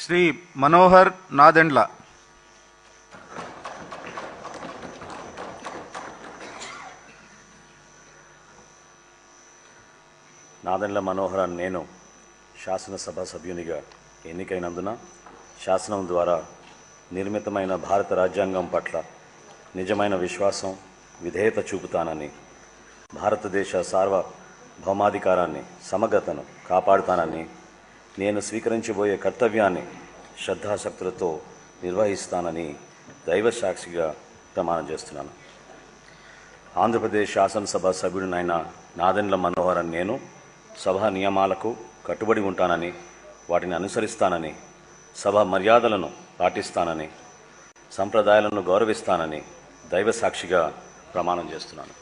శ్రీ మనోహర్ నాదెండ్ల. నాదెండ్ల మనోహర్ నేను శాసనసభ సభ్యునిగా ఎన్నికైనందున శాసనం ద్వారా నిర్మితమైన భారత రాజ్యాంగం పట్ల నిజమైన విశ్వాసం, విధేయత చూపుతానని, భారతదేశ సార్వభౌమాధికారాన్ని, సమగ్రతను కాపాడుతానని, నేను స్వీకరించబోయే కర్తవ్యాన్ని శ్రద్ధాశక్తులతో నిర్వహిస్తానని దైవ సాక్షిగా ప్రమాణం చేస్తున్నాను. ఆంధ్రప్రదేశ్ శాసనసభ సభ్యుడినైన నాదెండ్ల మనోహర్ నేను సభ నియమాలకు కట్టుబడి ఉంటానని, వాటిని అనుసరిస్తానని, సభ మర్యాదలను పాటిస్తానని, సంప్రదాయాలను గౌరవిస్తానని దైవ సాక్షిగా ప్రమాణం చేస్తున్నాను.